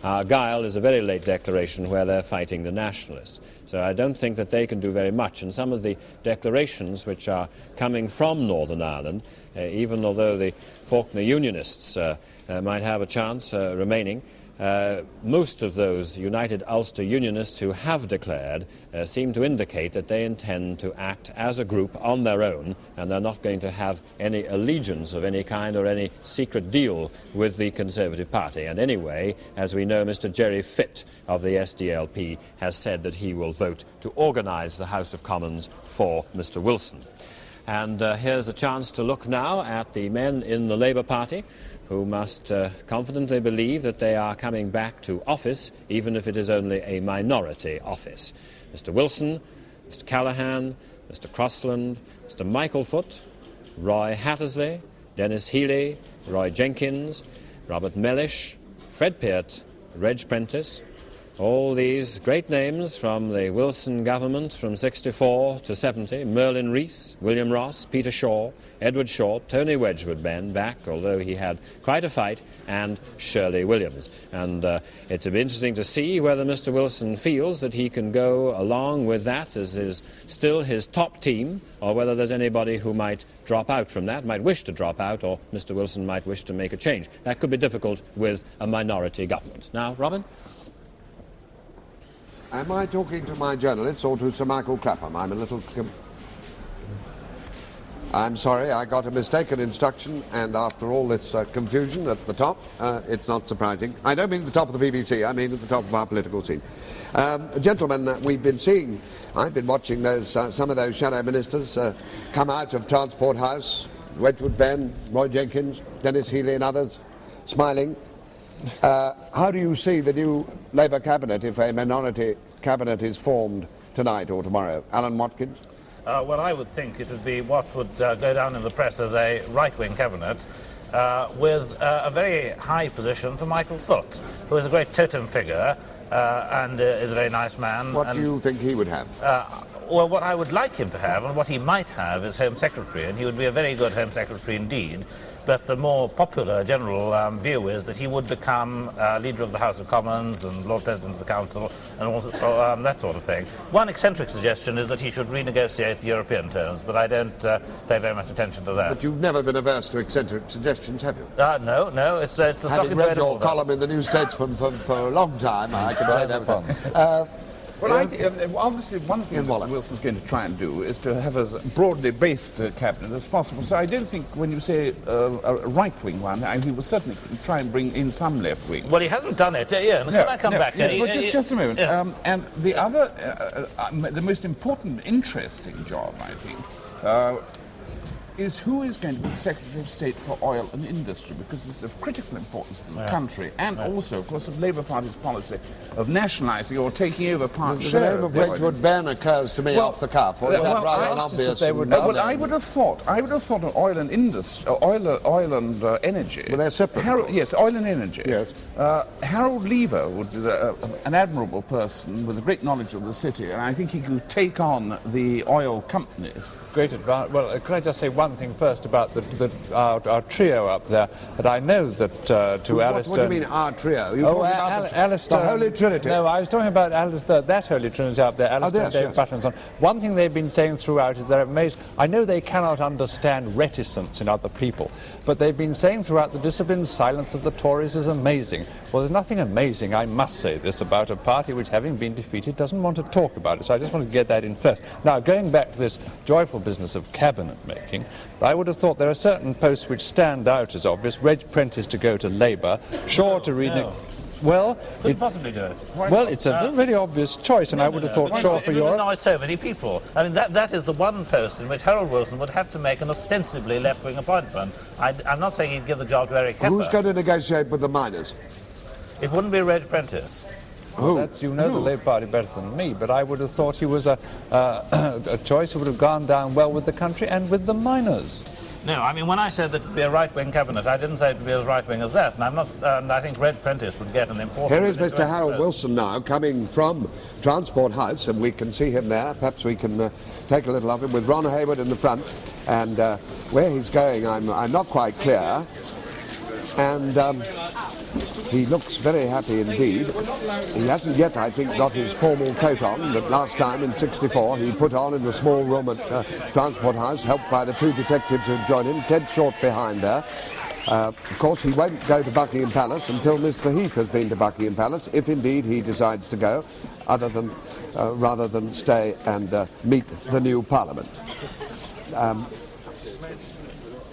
Argyll is a very late declaration where they're fighting the nationalists. So I don't think that they can do very much. And some of the declarations which are coming from Northern Ireland, even although the Faulkner Unionists might have a chance remaining, most of those United Ulster Unionists who have declared seem to indicate that they intend to act as a group on their own, and they're not going to have any allegiance of any kind or any secret deal with the Conservative Party. And anyway, as we know, Mr. Gerry Fitt of the SDLP has said that he will vote to organise the House of Commons for Mr. Wilson. And here's a chance to look now at the men in the Labour Party who must confidently believe that they are coming back to office, even if it is only a minority office. Mr. Wilson, Mr. Callaghan, Mr. Crossland, Mr. Michael Foot, Roy Hattersley, Dennis Healey, Roy Jenkins, Robert Mellish, Fred Peart, Reg Prentice. All these great names from the Wilson government from 64 to 70, Merlin Rees, William Ross, Peter Shaw, Edward Short, Tony Wedgwood Ben back, although he had quite a fight, and Shirley Williams. And it's interesting to see whether Mr. Wilson feels that he can go along with that as is still his top team, or whether there's anybody who might drop out from that, might wish to drop out, or Mr. Wilson might wish to make a change. That could be difficult with a minority government. Now, Robin? Am I talking to my journalists or to Sir Michael Clapham? I'm a little... I'm sorry, I got a mistaken instruction, and after all this confusion at the top, it's not surprising. I don't mean at the top of the BBC, I mean at the top of our political scene. Gentlemen, we've been seeing, I've been watching those some of those shadow ministers come out of Transport House, Wedgwood Ben, Roy Jenkins, Dennis Healey and others, smiling. How do you see the new Labour cabinet if a minority cabinet is formed tonight or tomorrow? Alan Watkins? Well, I would think it would be what would go down in the press as a right-wing cabinet with a very high position for Michael Foot, who is a great totem figure and is a very nice man. What do you think he would have? Well, what I would like him to have, and what he might have, is Home Secretary, and he would be a very good Home Secretary indeed. But the more popular general view is that he would become Leader of the House of Commons and Lord President of the Council and also, that sort of thing. One eccentric suggestion is that he should renegotiate the European terms, but I don't pay very much attention to that. But you've never been averse to eccentric suggestions, have you? No, it's the stock and trade. Having read your column in the New Statesman for a long time, I can say that. Well, obviously, one thing Mr. Wilson's going to try and do is to have as broadly based cabinet as possible. So I don't think when you say a right-wing one, he will certainly try and bring in some left-wing. Well, he hasn't done it. Can I come back? Yes, well, just a moment. Yeah. And the other, the most important, interesting job, I think, is who is going to be the Secretary of State for Oil and Industry, because it's of critical importance to the country, and also, of course, of Labour Party's policy of nationalising or taking over part share. The name of Wedgwood Ben occurs to me off the cuff, or is that rather an obvious? Well, I would have thought of oil and industry, oil and energy. Well, they're separate. Yes, oil and energy. Yes. Harold Lever would be an admirable person with a great knowledge of the city, and I think he could take on the oil companies. Great advantage. Well, can I just say one thing first about our trio up there? That I know that to Alistair. What do you mean our trio? You're talking about Alistair, the Holy Trinity. No, I was talking about Alistair, that Holy Trinity up there. Alistair, Dave Button and so on. One thing they've been saying throughout is they're amazed. I know they cannot understand reticence in other people, but they've been saying throughout the disciplined silence of the Tories is amazing. Well, there's nothing amazing, I must say this, about a party which, having been defeated, doesn't want to talk about it. So I just want to get that in first. Now, going back to this joyful business of cabinet making, I would have thought there are certain posts which stand out as obvious. Reg Prentice to go to Labour, Shaw to Well, couldn't possibly do it. Well, it's a very obvious choice, and I would have thought Shaw for Europe. It would annoy so many people. I mean, that is the one post in which Harold Wilson would have to make an ostensibly left-wing appointment. I'm not saying he'd give the job to Eric Heffer. Who's going to negotiate with the miners? It wouldn't be Reg Prentice. Well, you know the Labour Party better than me, but I would have thought he was a choice who would have gone down well with the country and with the miners. No, I mean, when I said that it would be a right-wing cabinet, I didn't say it would be as right-wing as that, and I'm not. And I think Reg Prentice would get an important. Here is Mr. Harold Wilson now, coming from Transport House, and we can see him there. Perhaps we can take a little of him with Ron Hayward in the front, and where he's going, I'm not quite clear. and he looks very happy indeed. He hasn't yet, I think, got his formal coat on that last time in '64 he put on in the small room at Transport House, helped by the two detectives who joined him, Ted Short behind there. Of course, he won't go to Buckingham Palace until Mr. Heath has been to Buckingham Palace, if indeed he decides to go, rather than stay and meet the new Parliament.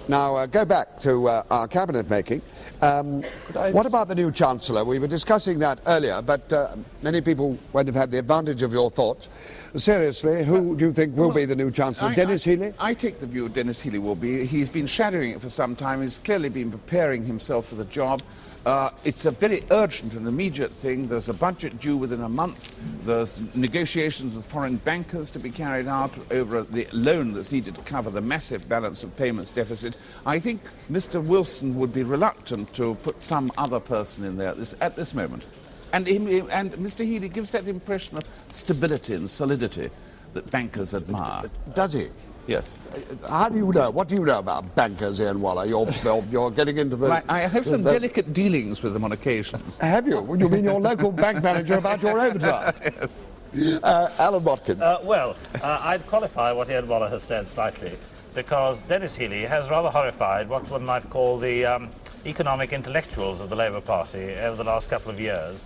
Now, go back to our cabinet making. What about the new Chancellor? We were discussing that earlier, but many people won't have had the advantage of your thoughts. Seriously, who do you think will be the new Chancellor? Denis Healey? I take the view Denis Healey will be. He's been shadowing it for some time. He's clearly been preparing himself for the job. It's a very urgent and immediate thing. There's a budget due within a month. There's negotiations with foreign bankers to be carried out over the loan that's needed to cover the massive balance of payments deficit. I think Mr. Wilson would be reluctant to put some other person in there at this moment. And Mr. Healey gives that impression of stability and solidity that bankers admire. Does he? Yes. How do you know? What do you know about bankers, Ian Waller? You're getting into the... Well, I have some delicate dealings with them on occasions. Have you? You mean your local bank manager about your overdraft? Yes. Alan Watkin. I'd qualify what Ian Waller has said slightly, because Denis Healey has rather horrified what one might call the economic intellectuals of the Labour Party over the last couple of years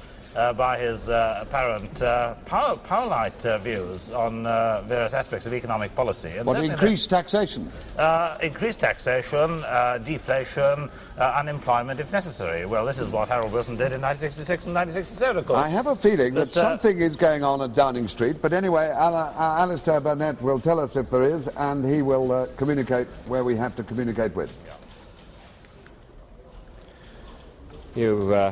by his apparent power-light views on various aspects of economic policy. And what, increased taxation? Increased taxation, deflation, unemployment if necessary. Well, this is what Harold Wilson did in 1966 and 1967, of course. I have a feeling that something is going on at Downing Street, but anyway, Alistair Burnett will tell us if there is, and he will communicate where we have to communicate with. You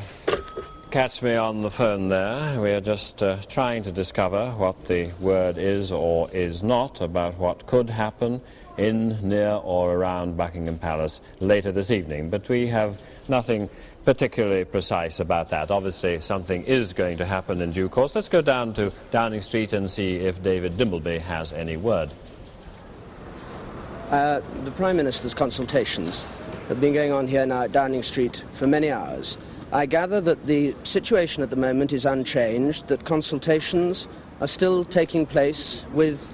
catch me on the phone there. We are just trying to discover what the word is or is not about what could happen in, near or around Buckingham Palace later this evening. But we have nothing particularly precise about that. Obviously, something is going to happen in due course. Let's go down to Downing Street and see if David Dimbleby has any word. The Prime Minister's consultations have been going on here now at Downing Street for many hours. I gather that the situation at the moment is unchanged, that consultations are still taking place with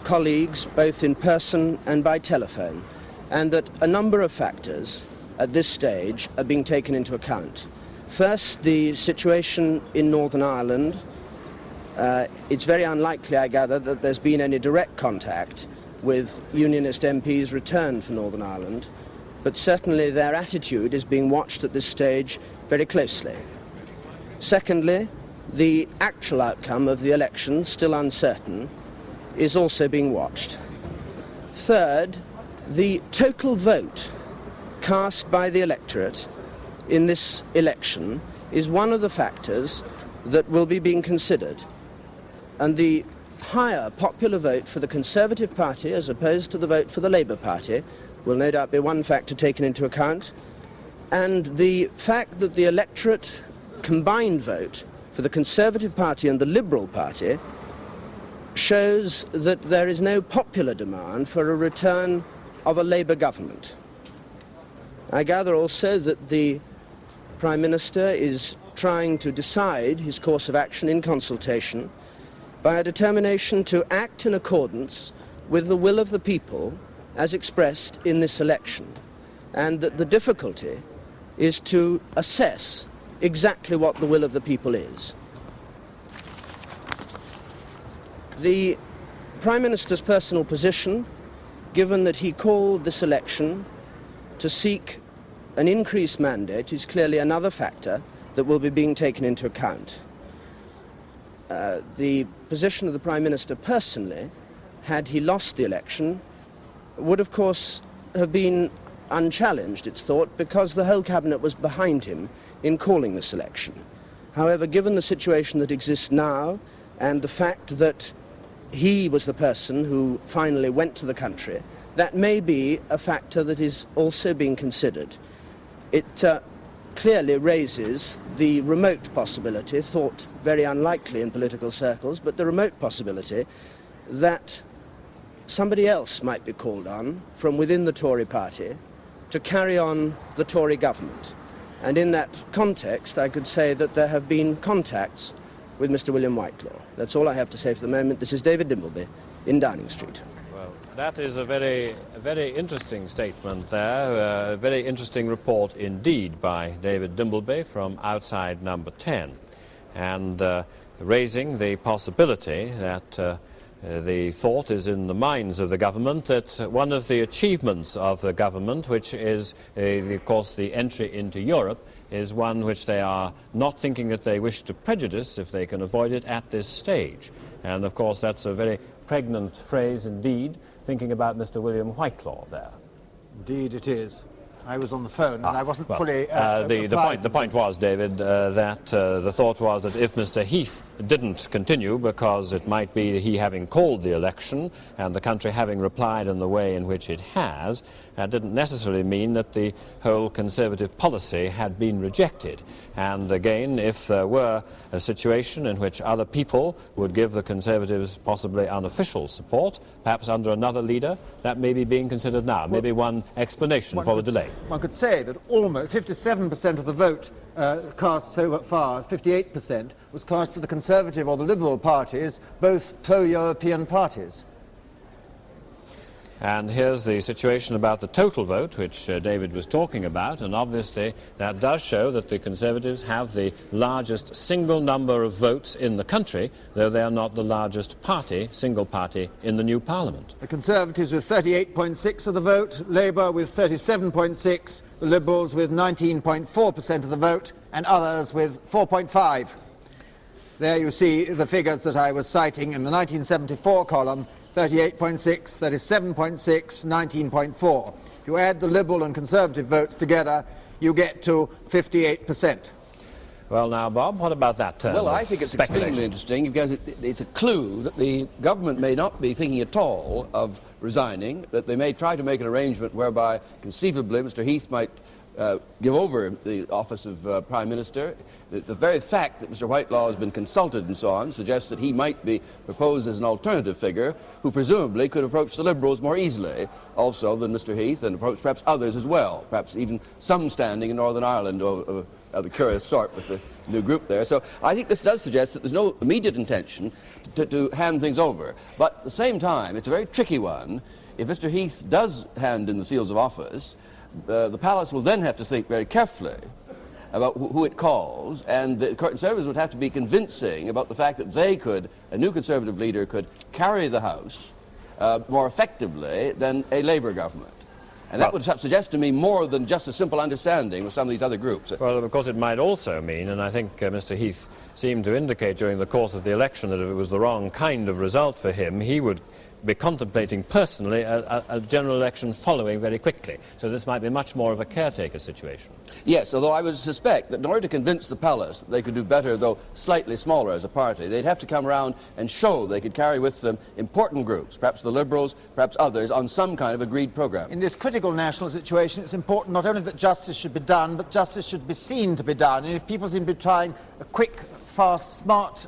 colleagues both in person and by telephone, and that a number of factors at this stage are being taken into account. First, the situation in Northern Ireland. It's very unlikely, I gather, that there's been any direct contact with Unionist MPs returned for Northern Ireland, but certainly their attitude is being watched at this stage very closely. Secondly, the actual outcome of the election, still uncertain, is also being watched. Third, the total vote cast by the electorate in this election is one of the factors that will be being considered. And the higher popular vote for the Conservative Party as opposed to the vote for the Labour Party will no doubt be one factor taken into account. And the fact that the electorate combined vote for the Conservative Party and the Liberal Party shows that there is no popular demand for a return of a Labour government. I gather also that the Prime Minister is trying to decide his course of action in consultation by a determination to act in accordance with the will of the people as expressed in this election, and that the difficulty is to assess exactly what the will of the people is. The Prime Minister's personal position, given that he called this election to seek an increased mandate, is clearly another factor that will be being taken into account. The position of the Prime Minister personally, had he lost the election, would of course have been unchallenged, it's thought, because the whole cabinet was behind him in calling this election. However, given the situation that exists now and the fact that he was the person who finally went to the country, that may be a factor that is also being considered. It clearly raises the remote possibility, thought very unlikely in political circles, but the remote possibility that somebody else might be called on from within the Tory party to carry on the Tory government. And in that context, I could say that there have been contacts with Mr. William Whitelaw. That's all I have to say for the moment. This is David Dimbleby in Downing Street. Well, that is a very interesting statement there, a very interesting report indeed by David Dimbleby from outside number 10, and raising the possibility that the thought is in the minds of the government that one of the achievements of the government, which is, of course, the entry into Europe, is one which they are not thinking that they wish to prejudice if they can avoid it at this stage. And, of course, that's a very pregnant phrase indeed, thinking about Mr. William Whitelaw there. Indeed it is. I was on the phone and I wasn't well, fully the point was, David, that the thought was that if Mr. Heath didn't continue, because it might be he having called the election and the country having replied in the way in which it has, that didn't necessarily mean that the whole Conservative policy had been rejected. And again, if there were a situation in which other people would give the Conservatives possibly unofficial support, perhaps under another leader, that may be being considered now. Well, maybe one explanation for the delay. One could say that almost 57% of the vote cast so far, 58%, was cast for the Conservative or the Liberal parties, both pro-European parties. And here's the situation about the total vote, which David was talking about, and obviously that does show that the Conservatives have the largest single number of votes in the country, though they are not the largest party, single party, in the new Parliament. The Conservatives with 38.6% of the vote, Labour with 37.6%, the Liberals with 19.4% of the vote, and others with 4.5%. There you see the figures that I was citing in the 1974 column. 38.6, 37.6, 19.4. If you add the Liberal and Conservative votes together, you get to 58%. Well, now, Bob, what about that term? Well, I think it's extremely interesting because it's a clue that the government may not be thinking at all of resigning, that they may try to make an arrangement whereby conceivably Mr. Heath might give over the office of Prime Minister. The very fact that Mr. Whitelaw has been consulted and so on suggests that he might be proposed as an alternative figure who presumably could approach the Liberals more easily also than Mr. Heath, and approach perhaps others as well, perhaps even some standing in Northern Ireland of a curious sort with the new group there. So I think this does suggest that there's no immediate intention to hand things over. But at the same time, it's a very tricky one. If Mr. Heath does hand in the seals of office, the Palace will then have to think very carefully about who it calls, and the Conservatives would have to be convincing about the fact that they could, a new Conservative leader could carry the House more effectively than a Labour government. And that would suggest to me more than just a simple understanding with some of these other groups. Well, of course, it might also mean, and I think Mr. Heath seemed to indicate during the course of the election that if it was the wrong kind of result for him, he would be contemplating personally a general election following very quickly. So this might be much more of a caretaker situation. Yes, although I would suspect that in order to convince the Palace that they could do better, though slightly smaller as a party, they'd have to come around and show they could carry with them important groups, perhaps the Liberals, perhaps others, on some kind of agreed programme. In this critical national situation, it's important not only that justice should be done, but justice should be seen to be done. And if people seem to be trying a quick, fast, smart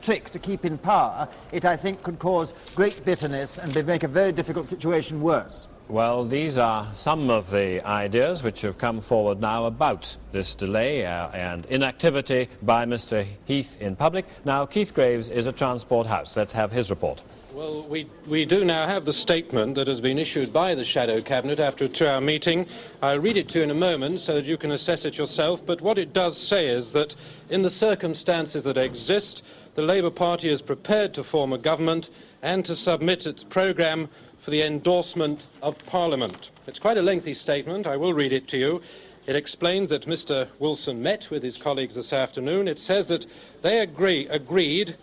trick to keep in power, it, I think, could cause great bitterness and make a very difficult situation worse. Well, these are some of the ideas which have come forward now about this delay and inactivity by Mr. Heath in public. Now, Keith Graves is at Transport House. Let's have his report. Well, we do now have the statement that has been issued by the Shadow Cabinet after a 2-hour meeting. I'll read it to you in a moment so that you can assess it yourself, but what it does say is that in the circumstances that exist, the Labour Party is prepared to form a government and to submit its programme for the endorsement of Parliament. It's quite a lengthy statement. I will read it to you. It explains that Mr. Wilson met with his colleagues this afternoon. It says that they agreed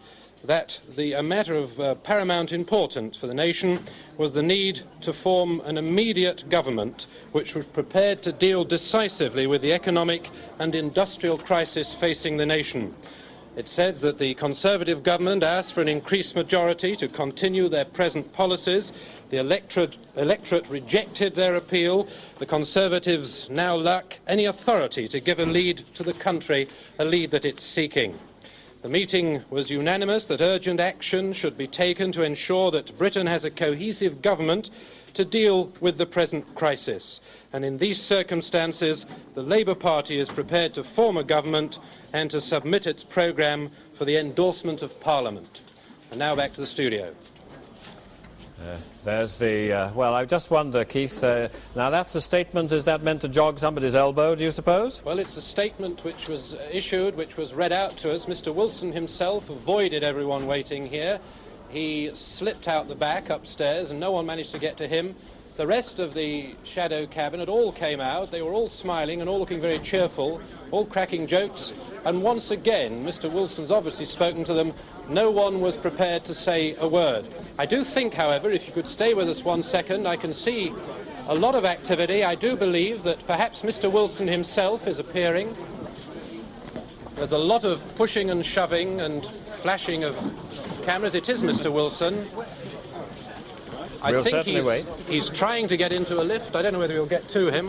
that a matter of paramount importance for the nation was the need to form an immediate government which was prepared to deal decisively with the economic and industrial crisis facing the nation. It says that the Conservative government asked for an increased majority to continue their present policies. The electorate rejected their appeal. The Conservatives now lack any authority to give a lead to the country, a lead that it's seeking. The meeting was unanimous that urgent action should be taken to ensure that Britain has a cohesive government to deal with the present crisis. And in these circumstances, the Labour Party is prepared to form a government and to submit its programme for the endorsement of Parliament. And now back to the studio. There's the, well, I just wonder, Keith, now that's a statement, is that meant to jog somebody's elbow, do you suppose? Well, it's a statement which was issued, which was read out to us. Mr. Wilson himself avoided everyone waiting here. He slipped out the back upstairs and no one managed to get to him. The rest of the shadow cabinet all came out. They were all smiling and all looking very cheerful, all cracking jokes. And once again, Mr. Wilson's obviously spoken to them. No one was prepared to say a word. I do think, however, if you could stay with us 1 second, I can see a lot of activity. I do believe that perhaps Mr. Wilson himself is appearing. There's a lot of pushing and shoving and flashing of cameras. It is Mr. Wilson. We'll certainly wait. He's trying to get into a lift. I don't know whether we'll get to him.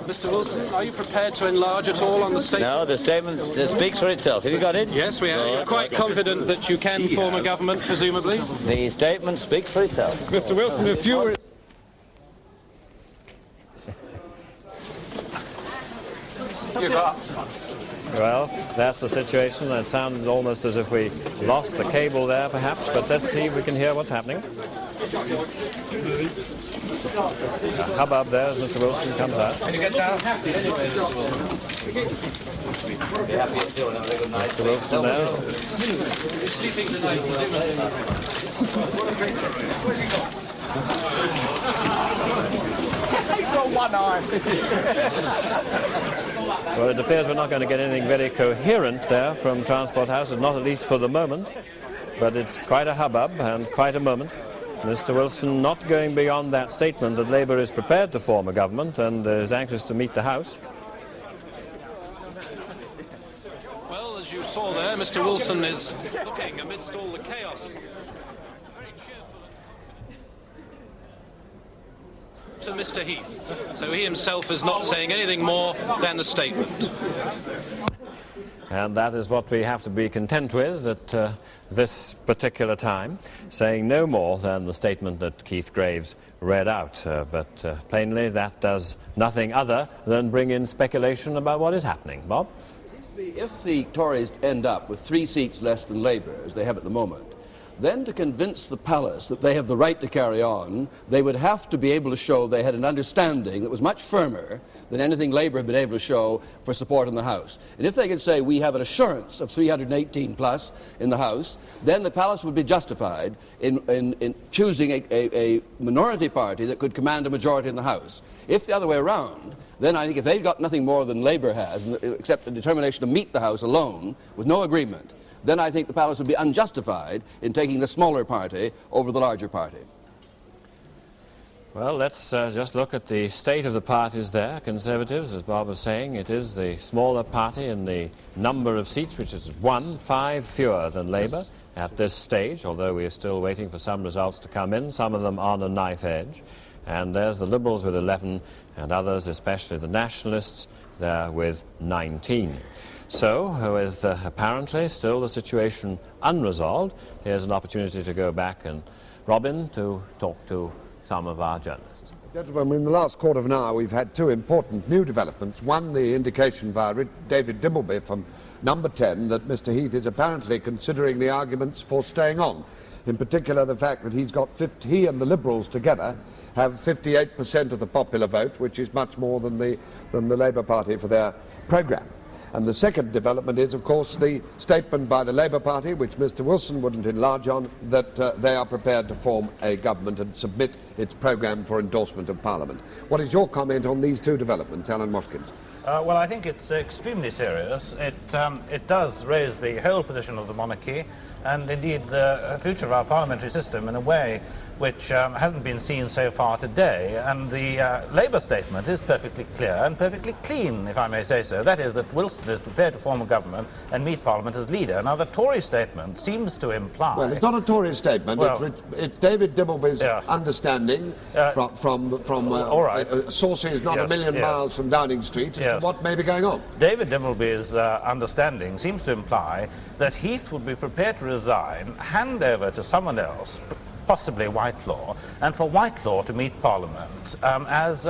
Mr. Wilson, are you prepared to enlarge at all on the statement? No, the statement speaks for itself. Have you got it? Yes, we have. You're quite confident that you can form a government, presumably? The statement speaks for itself. Mr. Wilson, if you were... Give up. Well, that's the situation. It sounds almost as if we lost a cable there, perhaps, but let's see if we can hear what's happening. A hubbub there as Mr. Wilson comes out. Can you get down? Mr. Wilson there. Sleeping tonight, It's on one eye. Well, it appears we're not going to get anything very coherent there from Transport House, not at least for the moment. But it's quite a hubbub and quite a moment. Mr. Wilson not going beyond that statement that Labour is prepared to form a government and is anxious to meet the House. Well, as you saw there, Mr. Wilson is looking amidst all the chaos. To Mr. Heath. So he himself is not saying anything more than the statement. And that is what we have to be content with at this particular time, saying no more than the statement that Keith Graves read out. But plainly that does nothing other than bring in speculation about what is happening. Bob? Seems to me if the Tories end up with 3 seats less than Labour, as they have at the moment, then to convince the palace that they have the right to carry on, they would have to be able to show they had an understanding that was much firmer than anything Labour had been able to show for support in the House. And if they could say we have an assurance of 318 plus in the House, then the palace would be justified in choosing a minority party that could command a majority in the House. If the other way around, then I think if they've got nothing more than Labour has, except the determination to meet the House alone with no agreement, then I think the palace would be unjustified in taking the smaller party over the larger party. Well, let's just look at the state of the parties there. Conservatives, as Bob was saying, it is the smaller party in the number of seats, which is 5 fewer than Labour at this stage, although we are still waiting for some results to come in, some of them on a knife edge. And there's the Liberals with 11, and others, especially the Nationalists, there with 19. So, with apparently still the situation unresolved, here's an opportunity to go back and Robin to talk to some of our journalists. Gentlemen, in the last quarter of an hour we've had 2 important new developments. One, the indication via David Dimbleby from Number 10 that Mr. Heath is apparently considering the arguments for staying on. In particular, the fact that he and the Liberals together have 58% of the popular vote, which is much more than the Labour Party for their programme. And the second development is, of course, the statement by the Labour Party, which Mr. Wilson wouldn't enlarge on, that they are prepared to form a government and submit its programme for endorsement of Parliament. What is your comment on these 2 developments, Alan Watkins? Well, I think it's extremely serious. It does raise the whole position of the monarchy and indeed the future of our parliamentary system in a way which hasn't been seen so far today. And the Labour statement is perfectly clear and perfectly clean, if I may say so. That is that Wilson is prepared to form a government and meet Parliament as leader. Now, the Tory statement seems to imply... Well, it's not a Tory statement. Well, it's David Dimbleby's understanding from all right. sources not a million miles from Downing Street as to what may be going on. David Dimbleby's understanding seems to imply that Heath would be prepared to resign, hand over to someone else, possibly Whitelaw, and for Whitelaw to meet Parliament as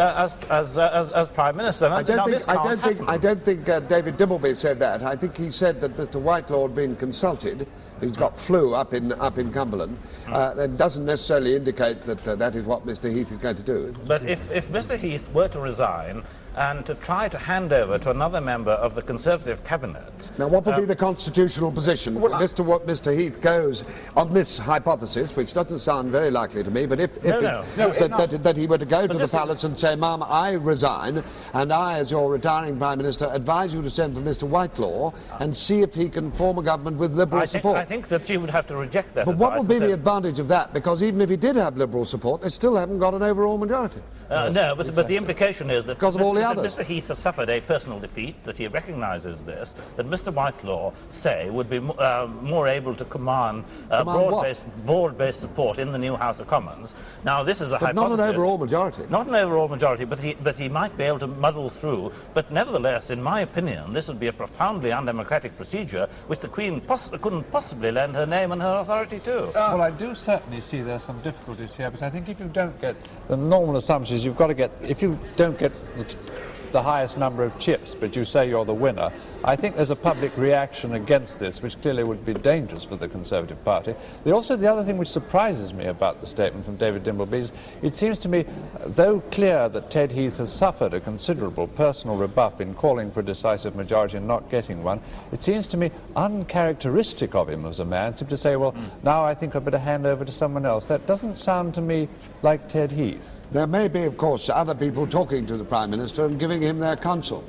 Prime Minister. I don't think David Dimbleby said that. I think he said that Mr. Whitelaw had been consulted. He's got flu up in Cumberland. That doesn't necessarily indicate that that is what Mr. Heath is going to do. But if Mr. Heath were to resign and to try to hand over to another member of the Conservative cabinet... Now, what would be the constitutional position? Mr. Heath goes on this hypothesis, which doesn't sound very likely to me, but if that he were to go to the palace and say, Ma'am, I resign, and I, as your retiring Prime Minister, advise you to send for Mr. Whitelaw and see if he can form a government with Liberal support. I think that she would have to reject that But what would be the advantage of that? Because even if he did have Liberal support, they still haven't got an overall majority. No, but the implication is that because of all the others. Mr. Heath has suffered a personal defeat, that he recognises this, that Mr. Whitelaw, say, would be more able to command broad-based support in the new House of Commons. Now, this is a hypothesis. Not an overall majority. Not an overall majority, but he might be able to muddle through. But nevertheless, in my opinion, this would be a profoundly undemocratic procedure which the Queen couldn't possibly lend her name and her authority to. Well, I do certainly see there's some difficulties here, but I think if you don't get the normal assumptions, you've got to get, if you don't get the highest number of chips, but you say you're the winner, I think there's a public reaction against this, which clearly would be dangerous for the Conservative Party. The other thing which surprises me about the statement from David Dimbleby is it seems to me, though clear that Ted Heath has suffered a considerable personal rebuff in calling for a decisive majority and not getting one, it seems to me uncharacteristic of him as a man to say, well, now I think I'd better hand over to someone else. That doesn't sound to me like Ted Heath. There may be, of course, other people talking to the Prime Minister and giving him their counsel.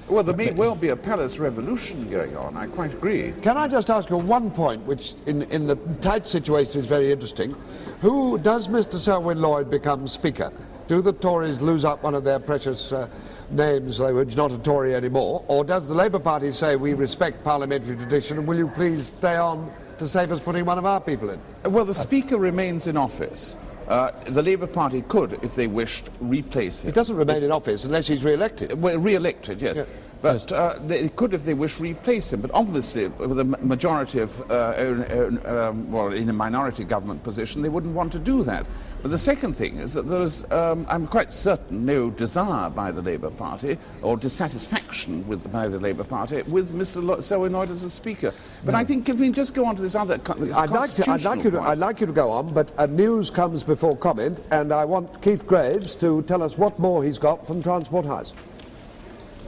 Well, there may well be a palace revolution going on, I quite agree. Can I just ask you one point, which in the tight situation is very interesting? Who does Mr. Selwyn-Lloyd become Speaker? Do the Tories lose up one of their precious names, which is not a Tory anymore? Or does the Labour Party say, we respect parliamentary tradition and will you please stay on to save us putting one of our people in? Well, the Speaker remains in office. The Labour Party could, if they wished, replace him. He doesn't remain in office unless he's re-elected. Well, re-elected, yes. Yeah. But they could, if they wish, replace him. But obviously, with a majority of, in a minority government position, they wouldn't want to do that. But the second thing is that there is, I'm quite certain, no desire by the Labour Party or dissatisfaction by the Labour Party with Mr. Selwyn-Lloyd as a Speaker. But I think if we just go on to this other I'd like you to go on, but news comes before comment, and I want Keith Graves to tell us what more he's got from Transport House.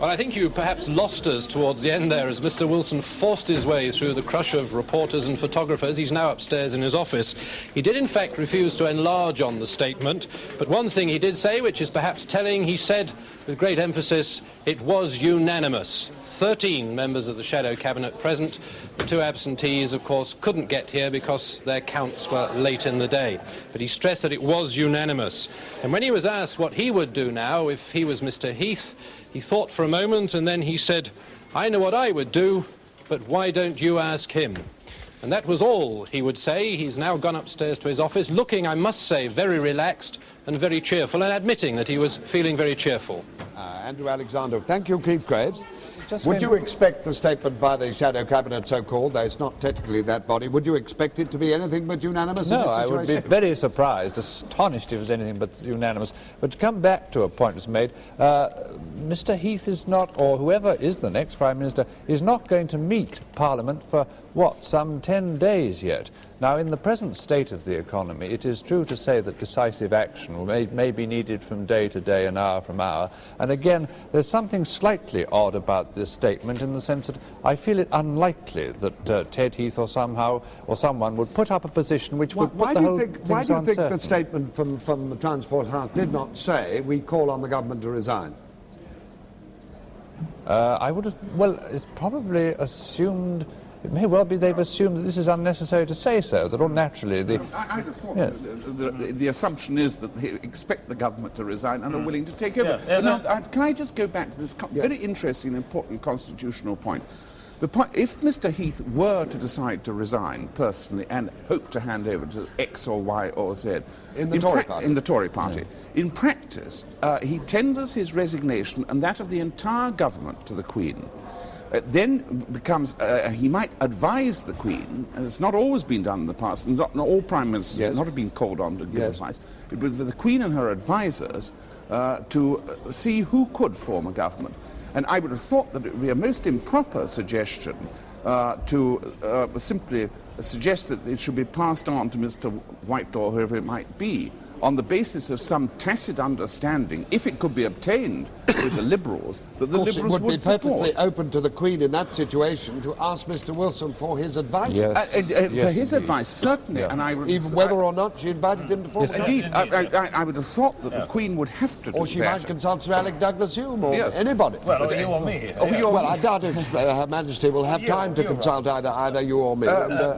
Well, I think you perhaps lost us towards the end there as Mr. Wilson forced his way through the crush of reporters and photographers. He's now upstairs in his office. He did, in fact, refuse to enlarge on the statement, but one thing he did say, which is perhaps telling, he said with great emphasis, it was unanimous. 13 members of the Shadow Cabinet present. The 2 absentees, of course, couldn't get here because their counts were late in the day. But he stressed that it was unanimous. And when he was asked what he would do now if he was Mr. Heath, he thought for a moment and then he said, I know what I would do, but why don't you ask him? And that was all he would say. He's now gone upstairs to his office, looking, I must say, very relaxed and very cheerful, and admitting that he was feeling very cheerful. Andrew Alexander. Thank you, Keith Graves. Would you expect the statement by the Shadow Cabinet, so-called, though it's not technically that body, would you expect it to be anything but unanimous in this situation? No, I would be very surprised, astonished if it was anything but unanimous. But to come back to a point that's made, Mr. Heath is not, or whoever is the next Prime Minister, is not going to meet Parliament for, some 10 days yet. Now, in the present state of the economy, it is true to say that decisive action may be needed from day to day and hour from hour. And again, there's something slightly odd about this statement in the sense that I feel it unlikely that Ted Heath or someone would put up a position which would put the whole thing uncertain. Why do you think the statement from the Transport House did not say, we call on the government to resign? I would have, it's probably assumed, it may well be they've assumed that this is unnecessary to say so, that all naturally I just thought the assumption is that they expect the government to resign and are willing to take over. Now, can I just go back to this very interesting and important constitutional point? If Mr. Heath were to decide to resign personally and hope to hand over to X or Y or Z in the Tory party, in practice, he tenders his resignation and that of the entire government to the Queen. then becomes, he might advise the Queen, and it's not always been done in the past, and not all Prime Ministers not have been called on to give advice, but for the Queen and her advisers to see who could form a government. And I would have thought that it would be a most improper suggestion to simply suggest that it should be passed on to Mr. White or whoever it might be, on the basis of some tacit understanding, if it could be obtained with the Liberals, that the Liberals would be support. perfectly open to the Queen in that situation to ask Mr. Wilson for his advice. For his advice, certainly. And I would, even whether or not she invited him to form a indeed, I would have thought that the Queen would have to do that. Or she might consult Sir Alec Douglas-Hume or anybody. Well, or you or me. Well, I doubt if Her Majesty will have time to consult either you or me.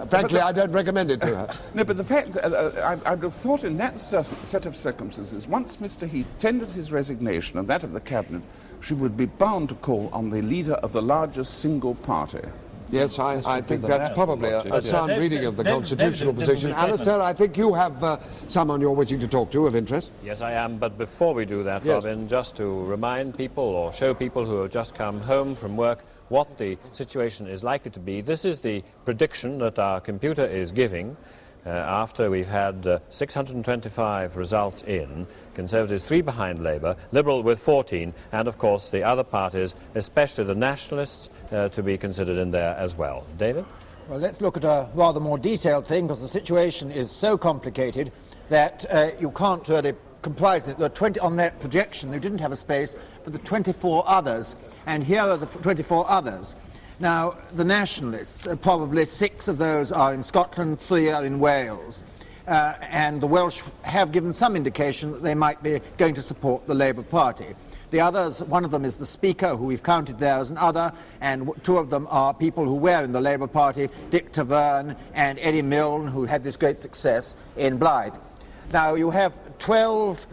Frankly, I don't recommend it to her. No, but the fact, I would have thought in that set of circumstances, once Mr. Heath tendered his resignation and that of the Cabinet, she would be bound to call on the leader of the largest single party. Yes, I think that's probably a sound reading of the constitutional position. Alistair, I think you have someone you're wishing to talk to of interest. Yes, I am, but before we do that, Robin, just to remind people or show people who have just come home from work what the situation is likely to be. This is the prediction that our computer is giving. After we've had 625 results in, Conservatives 3 behind Labour, Liberal with 14, and of course the other parties, especially the Nationalists, to be considered in there as well. David? Well, let's look at a rather more detailed thing, because the situation is so complicated that you can't really comply with it. There are 20 on that projection. They didn't have a space for the 24 others, and here are the 24 others. Now, the Nationalists, probably 6 of those are in Scotland, 3 are in Wales. And the Welsh have given some indication that they might be going to support the Labour Party. The others, one of them is the Speaker, who we've counted there as an other, and 2 of them are people who were in the Labour Party, Dick Taverne and Eddie Milne, who had this great success in Blyth. Now, you have 12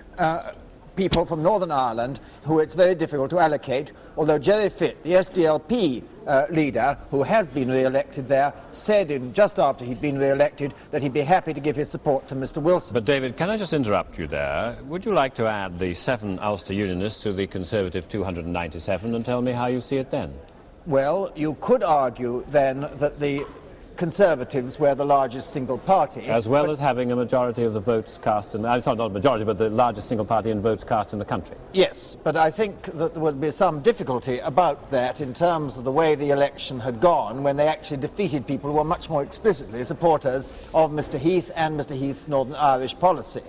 people from Northern Ireland who it's very difficult to allocate, although Jerry Fitt, the SDLP leader, who has been re-elected there, said just after he'd been re-elected that he'd be happy to give his support to Mr. Wilson. But David, can I just interrupt you there? Would you like to add the 7 Ulster Unionists to the Conservative 297 and tell me how you see it then? Well, you could argue then that the Conservatives were the largest single party. As well as having a majority of the votes cast in... it's not a majority, but the largest single party in votes cast in the country. Yes, but I think that there would be some difficulty about that in terms of the way the election had gone when they actually defeated people who were much more explicitly supporters of Mr. Heath and Mr. Heath's Northern Irish policy.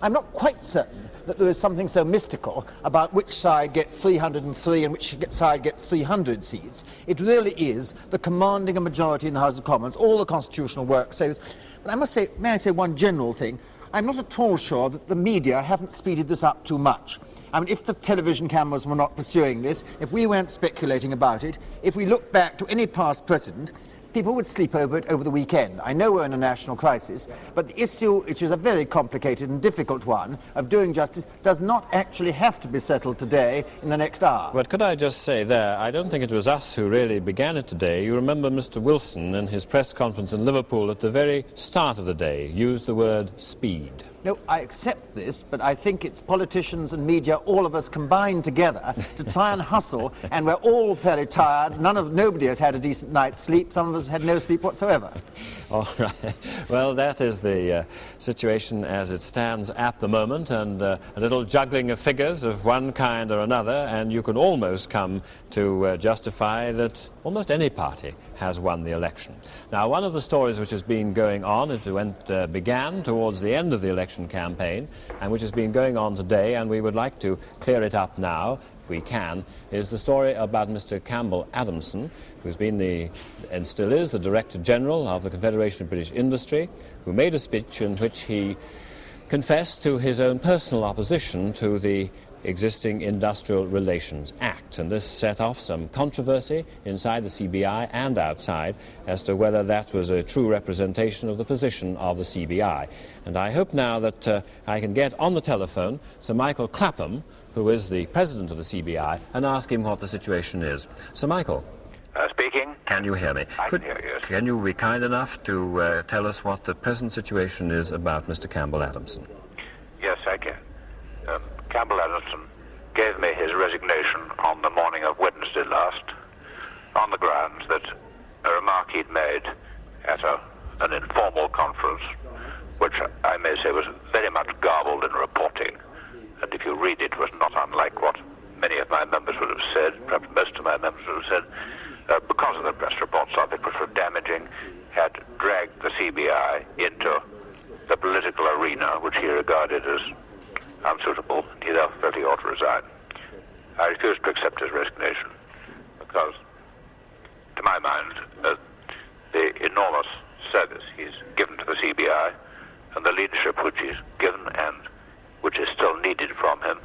I'm not quite certain that there is something so mystical about which side gets 303 and which side gets 300 seats. It really is the commanding a majority in the House of Commons. All the constitutional work says. But I must say, may I say one general thing? I'm not at all sure that the media haven't speeded this up too much. I mean, if the television cameras were not pursuing this, if we weren't speculating about it, if we look back to any past precedent, people would sleep over it over the weekend. I know we're in a national crisis, but the issue, which is a very complicated and difficult one, of doing justice, does not actually have to be settled today in the next hour. But could I just say there, I don't think it was us who really began it today. You remember Mr. Wilson in his press conference in Liverpool at the very start of the day used the word speed. No, I accept this, but I think it's politicians and media, all of us combined together to try and hustle, and we're all fairly tired. Nobody has had a decent night's sleep. Some of us had no sleep whatsoever. All right. Well, that is the situation as it stands at the moment, and a little juggling of figures of one kind or another, and you can almost come to justify that almost any party has won the election. Now, one of the stories which has been going on, it began towards the end of the election campaign, and which has been going on today, and we would like to clear it up now, if we can, is the story about Mr. Campbell Adamson, who's been and still is the Director General of the Confederation of British Industry, who made a speech in which he confessed to his own personal opposition to the existing Industrial Relations Act, and this set off some controversy inside the CBI and outside as to whether that was a true representation of the position of the CBI. And I hope now that I can get on the telephone Sir Michael Clapham, who is the president of the CBI, and ask him what the situation is. Sir Michael. Speaking. Can you hear me? I can hear you. Can you be kind enough to tell us what the present situation is about Mr. Campbell Adamson? Yes, I can. Campbell Adamson gave me his resignation on the morning of Wednesday last on the grounds that a remark he'd made at an informal conference, which I may say was very much garbled in reporting, and if you read it, was not unlike what many of my members would have said, perhaps most of my members would have said, because of the press reports of it, which were damaging, had dragged the CBI into the political arena, which he regarded as unsuitable. He therefore felt he ought to resign. I refused to accept his resignation because, to my mind, the enormous service he's given to the CBI and the leadership which he's given and which is still needed from him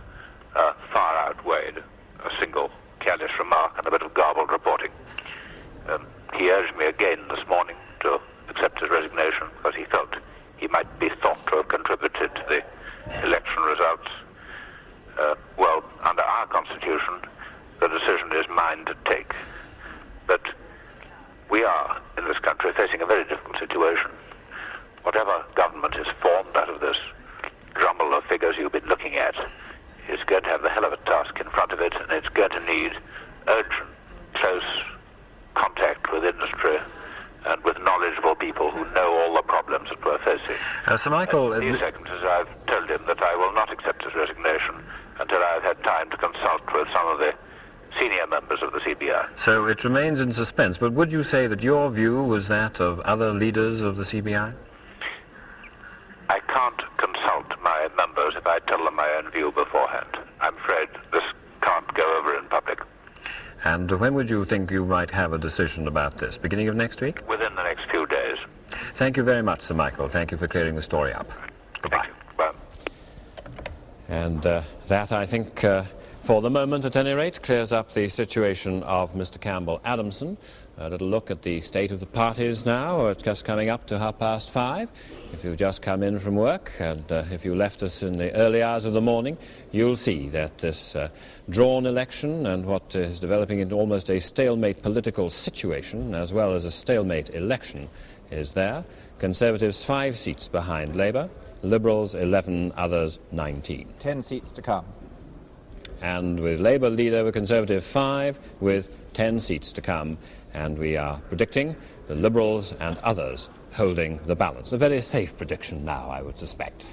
far outweighed a single careless remark and a bit of garbled reporting. He urged me again this morning to accept his resignation because he felt he might be thought to have contributed to the election results. Well, under our Constitution, the decision is mine to take. But we are, in this country, facing a very difficult situation. Whatever government is formed out of this jumble of figures you've been looking at is going to have a hell of a task in front of it, and it's going to need urgent, close contact with industry and with knowledgeable people who know all the problems that we're facing. Sir Michael... In these circumstances, I've told him that I will not accept his resignation until I've had time to consult with some of the senior members of the CBI. So it remains in suspense, but would you say that your view was that of other leaders of the CBI? I can't consult my members if I tell them my own view beforehand. I'm afraid this can't go over in public. And when would you think you might have a decision about this? Beginning of next week? Within the next few days. Thank you very much, Sir Michael. Thank you for clearing the story up. Goodbye. Bye. And that, I think, for the moment at any rate, clears up the situation of Mr. Campbell Adamson. A little look at the state of the parties now. It's just coming up to 5:30. If you've just come in from work and if you left us in the early hours of the morning, you'll see that this drawn election and what is developing into almost a stalemate political situation as well as a stalemate election is there. Conservatives 5 seats behind Labour, Liberals 11, others 19. 10 seats to come. And with Labour lead over Conservative 5 with 10 seats to come. And we are predicting the Liberals and others holding the balance. A very safe prediction now, I would suspect.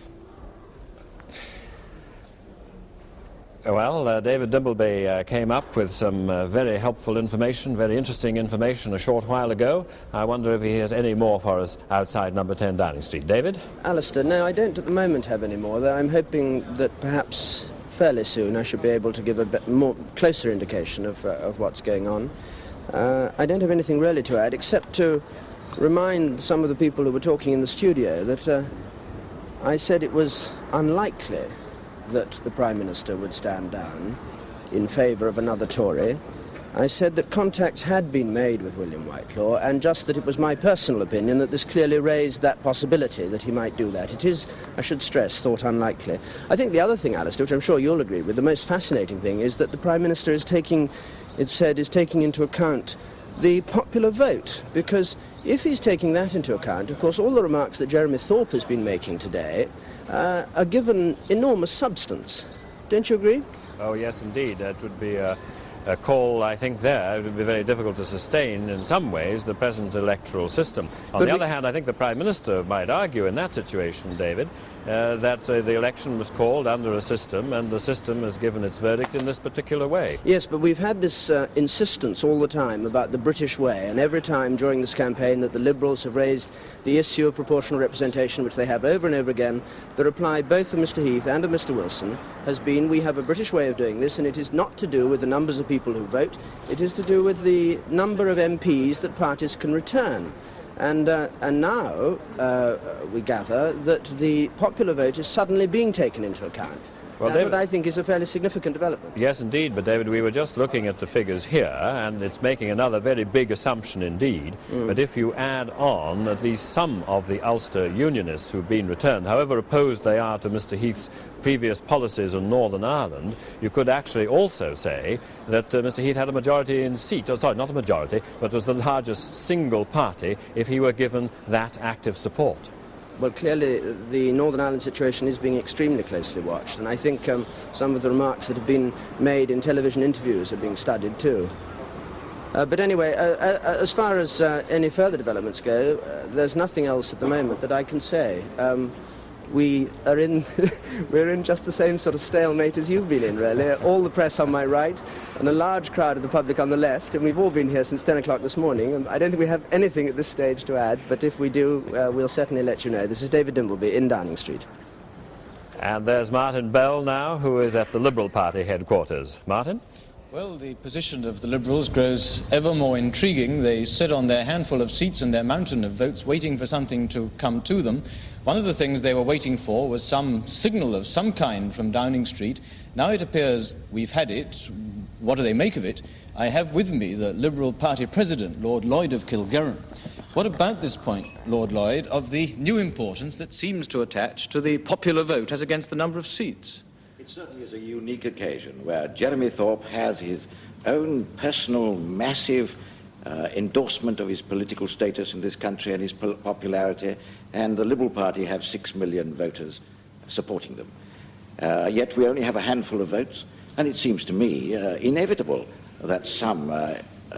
Well, David Dimbleby came up with some very helpful information, very interesting information a short while ago. I wonder if he has any more for us outside number 10 Downing Street. David? Alistair, no, I don't at the moment have any more, though I'm hoping that perhaps fairly soon I should be able to give a bit more closer indication of what's going on. I don't have anything really to add, except to remind some of the people who were talking in the studio that I said it was unlikely that the Prime Minister would stand down in favour of another Tory. I said that contacts had been made with William Whitelaw, and just that it was my personal opinion that this clearly raised that possibility that he might do that. It is, I should stress, thought unlikely. I think the other thing, Alistair, which I'm sure you'll agree with, the most fascinating thing is that the Prime Minister is taking, it's said, is taking into account the popular vote, because if he's taking that into account, of course, all the remarks that Jeremy Thorpe has been making today are given enormous substance. Don't you agree? Oh, yes, indeed. It would be a call, I think, there. It would be very difficult to sustain, in some ways, the present electoral system. On the other hand, I think the Prime Minister might argue in that situation, David, that the election was called under a system, and the system has given its verdict in this particular way. Yes, but we've had this insistence all the time about the British way, and every time during this campaign that the Liberals have raised the issue of proportional representation, which they have over and over again, the reply both of Mr. Heath and of Mr. Wilson has been, we have a British way of doing this, and it is not to do with the numbers of people who vote, it is to do with the number of MPs that parties can return. And now we gather that the popular vote is suddenly being taken into account. Well, That's David, what I think is a fairly significant development. Yes, indeed, but David, we were just looking at the figures here, and it's making another very big assumption indeed. But if you add on at least some of the Ulster Unionists who've been returned, however opposed they are to Mr. Heath's previous policies on Northern Ireland, you could actually also say that Mr. Heath had a majority in seats, oh, sorry, not a majority, but was the largest single party if he were given that active support. Well, clearly the Northern Ireland situation is being extremely closely watched, and I think some of the remarks that have been made in television interviews are being studied too. But anyway, as far as any further developments go, there's nothing else at the moment that I can say. We are in, we're in just the same sort of stalemate as you've been in, really. All the press on my right and a large crowd of the public on the left, and we've all been here since 10 o'clock this morning, and I don't think we have anything at this stage to add, but if we do, we'll certainly let you know. This is David Dimbleby in Downing Street. And there's Martin Bell now, who is at the Liberal Party headquarters. Martin? Well, the position of the Liberals grows ever more intriguing. They sit on their handful of seats and their mountain of votes waiting for something to come to them. One of the things they were waiting for was some signal of some kind from Downing Street. Now it appears we've had it. What do they make of it? I have with me the Liberal Party President, Lord Lloyd of Kilgarran. What about this point, Lord Lloyd, of the new importance that seems to attach to the popular vote as against the number of seats? It certainly is a unique occasion where Jeremy Thorpe has his own personal massive endorsement of his political status in this country and his popularity, and the Liberal Party have 6 million voters supporting them. Yet we only have a handful of votes, and it seems to me inevitable that some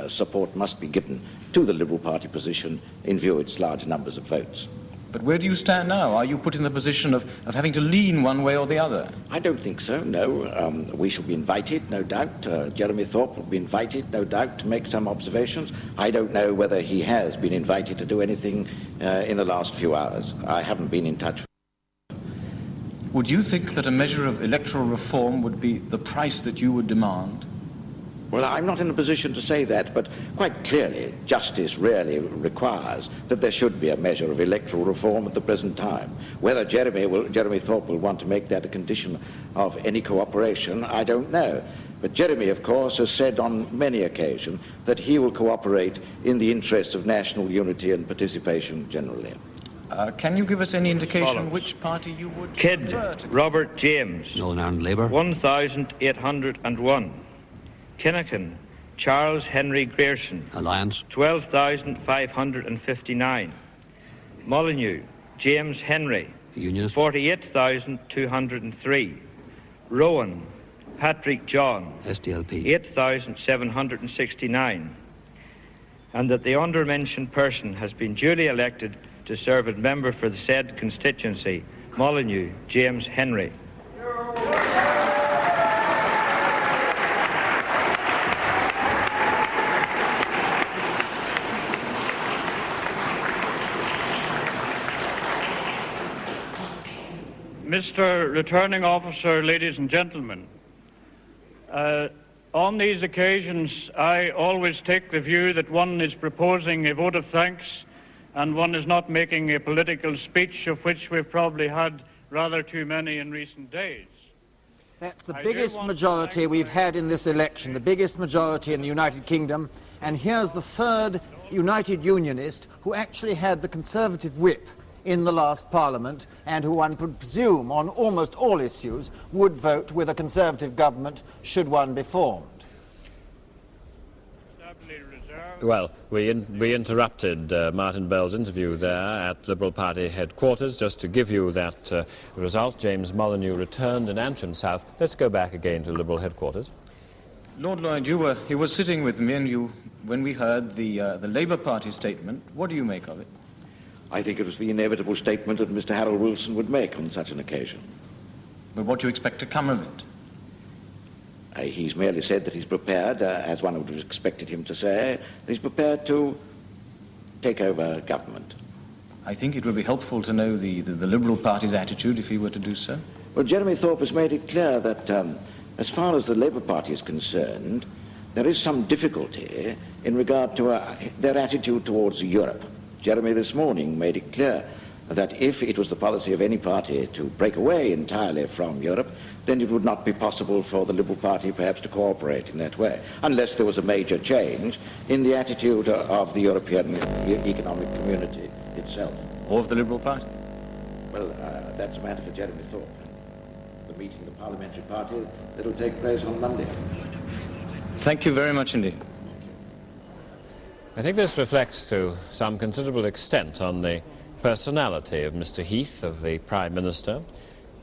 support must be given to the Liberal Party position in view of its large numbers of votes. But where do you stand now? Are you put in the position of having to lean one way or the other? I don't think so, no. We shall be invited, no doubt. Jeremy Thorpe will be invited, no doubt, to make some observations. I don't know whether he has been invited to do anything in the last few hours. I haven't been in touch with him. Would you think that a measure of electoral reform would be the price that you would demand? Well, I'm not in a position to say that, but quite clearly justice really requires that there should be a measure of electoral reform at the present time. Whether Jeremy Thorpe will want to make that a condition of any cooperation, I don't know. But Jeremy, of course, has said on many occasions that he will cooperate in the interests of national unity and participation generally. Can you give us any indication which party you would Kidd Robert James, Northern Ireland Labour, 1,801. Kinnikin Charles Henry Grierson, Alliance, 12,559. Molyneux James Henry, Unionist, 48,203. Rowan Patrick John, SDLP, 8,769. And that the undermentioned person has been duly elected to serve as member for the said constituency, Molyneux James Henry. Mr. Returning Officer, ladies and gentlemen, on these occasions I always take the view that one is proposing a vote of thanks and one is not making a political speech, of which we've probably had rather too many in recent days. That's the biggest majority we've had in this election, the biggest majority in the United Kingdom, and here's the third United Unionist who actually had the Conservative whip in the last Parliament, and who one would presume on almost all issues would vote with a Conservative government should one be formed. Well, we interrupted Martin Bell's interview there at Liberal Party headquarters just to give you that result. James Molyneux returned in Antrim South. Let's go back again to Liberal headquarters. Lord Lloyd, you were sitting with me, and when we heard the Labour Party statement, what do you make of it? I think it was the inevitable statement that Mr. Harold Wilson would make on such an occasion. But what do you expect to come of it? He's merely said that he's prepared, as one would have expected him to say, that he's prepared to take over government. I think it would be helpful to know the Liberal Party's attitude if he were to do so. Well, Jeremy Thorpe has made it clear that as far as the Labour Party is concerned, there is some difficulty in regard to their attitude towards Europe. Jeremy this morning made it clear that if it was the policy of any party to break away entirely from Europe, then it would not be possible for the Liberal Party perhaps to cooperate in that way, unless there was a major change in the attitude of the European Economic Community itself. Or of the Liberal Party? Well, that's a matter for Jeremy Thorpe. The meeting of the Parliamentary Party that will take place on Monday. Thank you very much indeed. I think this reflects to some considerable extent on the personality of Mr. Heath, of the Prime Minister.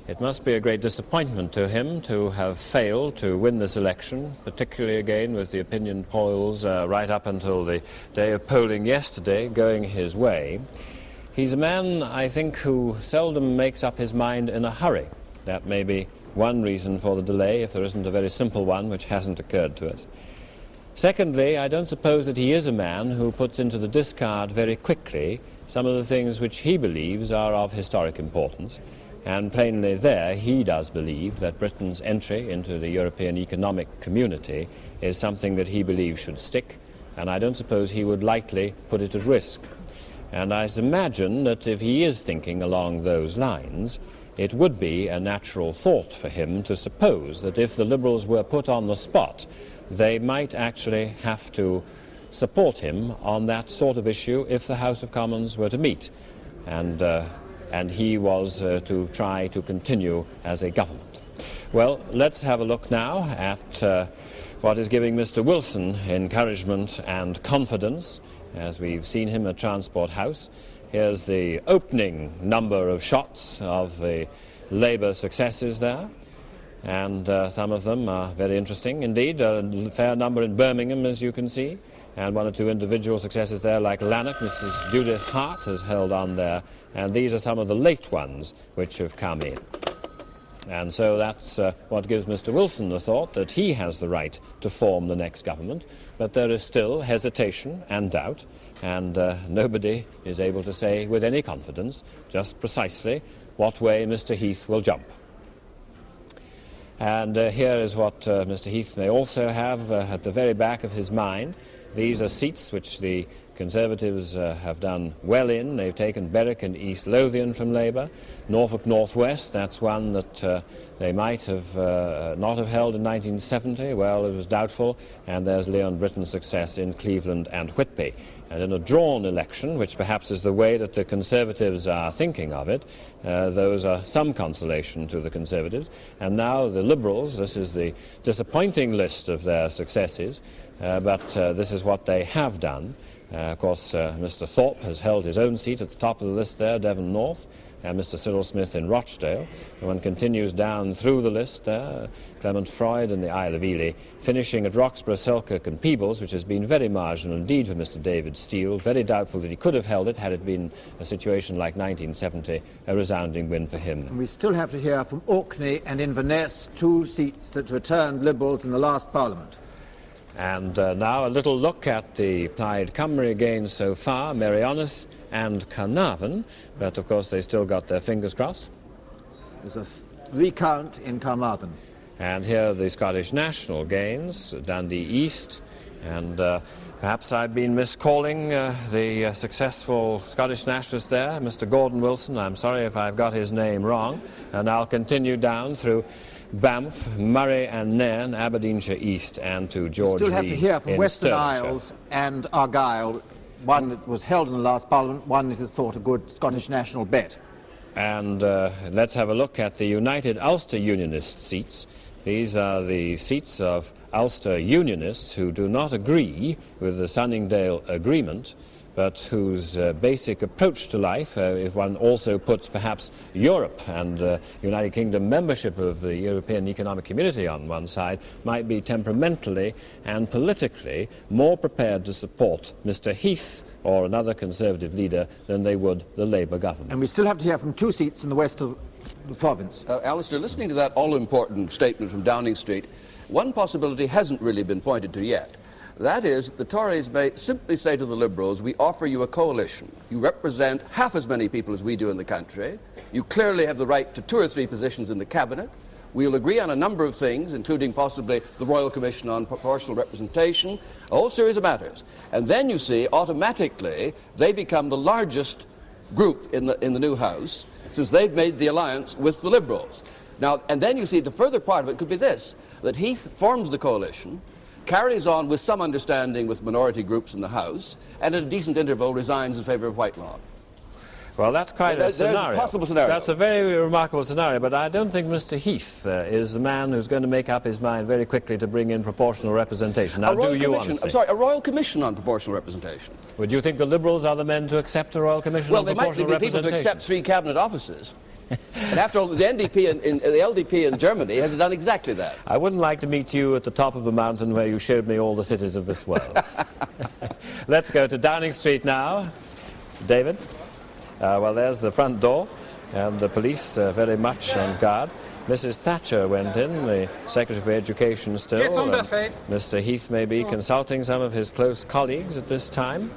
It must be a great disappointment to him to have failed to win this election, particularly again with the opinion polls right up until the day of polling yesterday going his way. He's a man, I think, who seldom makes up his mind in a hurry. That may be one reason for the delay, if there isn't a very simple one which hasn't occurred to us. Secondly, I don't suppose that he is a man who puts into the discard very quickly some of the things which he believes are of historic importance. And plainly there, he does believe that Britain's entry into the European Economic Community is something that he believes should stick, and I don't suppose he would lightly put it at risk. And I imagine that if he is thinking along those lines, it would be a natural thought for him to suppose that if the Liberals were put on the spot, they might actually have to support him on that sort of issue if the House of Commons were to meet. And he was to try to continue as a government. Well, let's have a look now at what is giving Mr. Wilson encouragement and confidence, as we've seen him at Transport House. Here's the opening number of shots of the Labour successes there, and some of them are very interesting indeed. A fair number in Birmingham, as you can see, and one or two individual successes there, like Lanark. Mrs. Judith Hart has held on there, and these are some of the late ones which have come in. And so that's what gives Mr. Wilson the thought that he has the right to form the next government, but there is still hesitation and doubt, and nobody is able to say with any confidence just precisely what way Mr. Heath will jump. And here is what Mr. Heath may also have at the very back of his mind. These are seats which the Conservatives have done well in. They've taken Berwick and East Lothian from Labour. Norfolk North West, that's one that they might have not have held in 1970. Well, it was doubtful. And there's Leon Britton's success in Cleveland and Whitby. And in a drawn election, which perhaps is the way that the Conservatives are thinking of it, those are some consolation to the Conservatives. And now the Liberals, this is the disappointing list of their successes, but this is what they have done. Of course, Mr. Thorpe has held his own seat at the top of the list there, Devon North, and Mr. Cyril Smith in Rochdale. And one continues down through the list there, Clement Freud in the Isle of Ely, finishing at Roxburgh, Selkirk and Peebles, which has been very marginal indeed for Mr. David Steele. Very doubtful that he could have held it had it been a situation like 1970, a resounding win for him. And we still have to hear from Orkney and Inverness, two seats that returned Liberals in the last Parliament. And now a little look at the Plaid Cymru gains so far, Meirionydd and Carnarvon, but of course they still got their fingers crossed. There's a recount in Carmarthen. And here are the Scottish National gains, Dundee East, and perhaps I've been miscalling the successful Scottish nationalist there, Mr. Gordon Wilson. I'm sorry if I've got his name wrong. And I'll continue down through Banff, Murray and Nairn, Aberdeenshire East, and to George Still have Reid to hear from in Western Stirlingshire. Isles and Argyll, one that was held in the last Parliament, one that is thought a good Scottish national bet. And let's have a look at the United Ulster Unionist seats. These are the seats of Ulster Unionists who do not agree with the Sunningdale Agreement, but whose basic approach to life, if one also puts perhaps Europe and United Kingdom membership of the European Economic Community on one side, might be temperamentally and politically more prepared to support Mr. Heath or another Conservative leader than they would the Labour government. And we still have to hear from two seats in the west of the province. Alistair, listening to that all-important statement from Downing Street, one possibility hasn't really been pointed to yet. That is, the Tories may simply say to the Liberals, we offer you a coalition. You represent half as many people as we do in the country. You clearly have the right to 2 or 3 positions in the cabinet. We'll agree on a number of things, including possibly the Royal Commission on Proportional Representation, a whole series of matters. And then you see, automatically, they become the largest group in the new House, since they've made the alliance with the Liberals. Now, and then you see the further part of it could be this, that Heath forms the coalition, carries on with some understanding with minority groups in the House, and at a decent interval resigns in favour of Whitelaw. Well, that's quite a scenario. There's a possible scenario. That's a very remarkable scenario, but I don't think Mr. Heath is the man who's going to make up his mind very quickly to bring in proportional representation. Now, do you honestly? I'm sorry, a Royal Commission on Proportional Representation. Would you think the Liberals are the men to accept a Royal Commission on proportional representation? Well, they might be people to accept 3 cabinet offices. And after all, the NDP and the LDP in Germany has done exactly that. I wouldn't like to meet you at the top of the mountain where you showed me all the cities of this world. Let's go to Downing Street now. David? Well, there's the front door, and the police very much on guard. Mrs. Thatcher went in, the Secretary for Education still. Yes, Mr. Heath may be consulting some of his close colleagues at this time,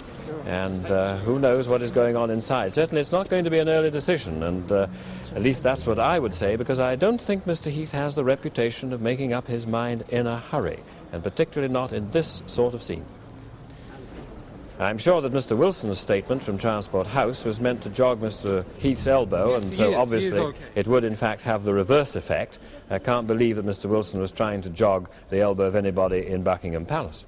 and who knows what is going on inside. Certainly it's not going to be an early decision, and at least that's what I would say, because I don't think Mr. Heath has the reputation of making up his mind in a hurry, and particularly not in this sort of scene. I'm sure that Mr. Wilson's statement from Transport House was meant to jog Mr. Heath's elbow, and so obviously it would in fact have the reverse effect. I can't believe that Mr. Wilson was trying to jog the elbow of anybody in Buckingham Palace.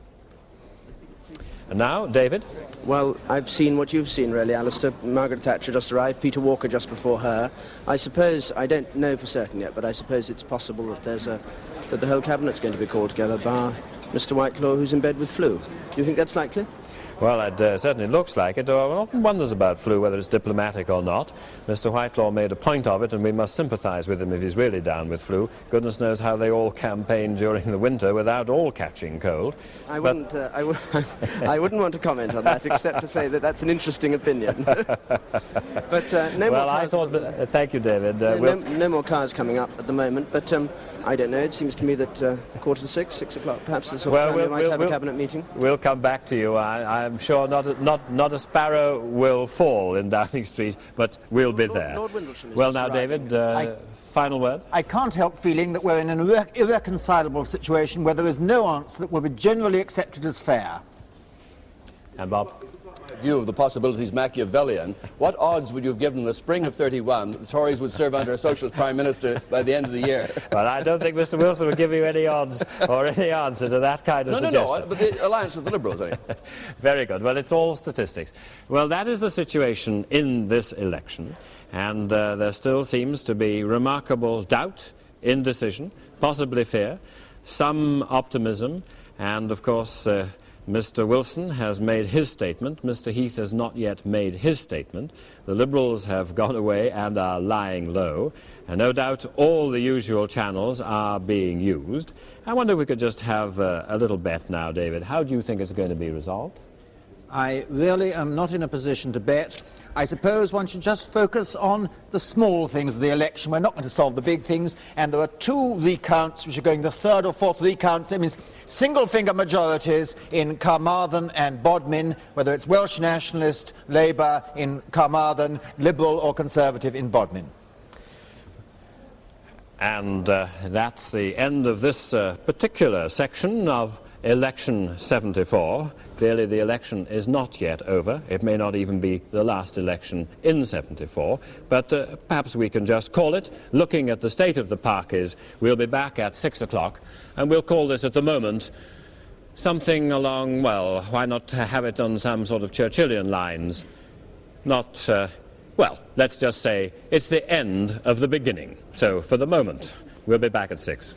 And now, David? Well, I've seen what you've seen, really, Alistair. Margaret Thatcher just arrived, Peter Walker just before her. I suppose, I don't know for certain yet, but I suppose it's possible that that the whole cabinet's going to be called together, bar Mr. Whitelaw, who's in bed with flu. Do you think that's likely? Well, it certainly looks like it. One often wonders about flu, whether it's diplomatic or not. Mr. Whitelaw made a point of it, and we must sympathise with him if he's really down with flu. Goodness knows how they all campaign during the winter without all catching cold. I wouldn't want to comment on that, except to say that that's an interesting opinion. But no more cars. Thank you, David. No more cars coming up at the moment, but I don't know. It seems to me that 5:45, 6 o'clock, perhaps the sort of time we might have a cabinet meeting. We'll come back to you. I'm sure not a sparrow will fall in Downing Street, but we'll be there. Lord Windlesham is well, now, David, final word. I can't help feeling that we're in an irreconcilable situation where there is no answer that will be generally accepted as fair. And Bob? View of the possibilities Machiavellian, what odds would you have given in the spring of 31 that the Tories would serve under a socialist prime minister by the end of the year? Well, I don't think Mr. Wilson would give you any odds or any answer to that kind of suggestion. No, but the alliance with the Liberals, I mean. Very good. Well, it's all statistics. Well, that is the situation in this election, and there still seems to be remarkable doubt, indecision, possibly fear, some optimism, and of course Mr. Wilson has made his statement. Mr. Heath has not yet made his statement. The Liberals have gone away and are lying low. And no doubt all the usual channels are being used. I wonder if we could just have a little bet now, David. How do you think it's going to be resolved? I really am not in a position to bet. I suppose one should just focus on the small things of the election. We're not going to solve the big things, and there are 2 recounts which are going, the 3rd or 4th recounts. It means single-finger majorities in Carmarthen and Bodmin, whether it's Welsh Nationalist, Labour in Carmarthen, Liberal or Conservative in Bodmin. And that's the end of this particular section of Election 74. Clearly the election is not yet over. It may not even be the last election in 74, but perhaps we can just call it. Looking at the state of the parties, we'll be back at 6 o'clock, and we'll call this at the moment something along, well, why not have it on some sort of Churchillian lines? Not, well, let's just say it's the end of the beginning. So for the moment, we'll be back at 6.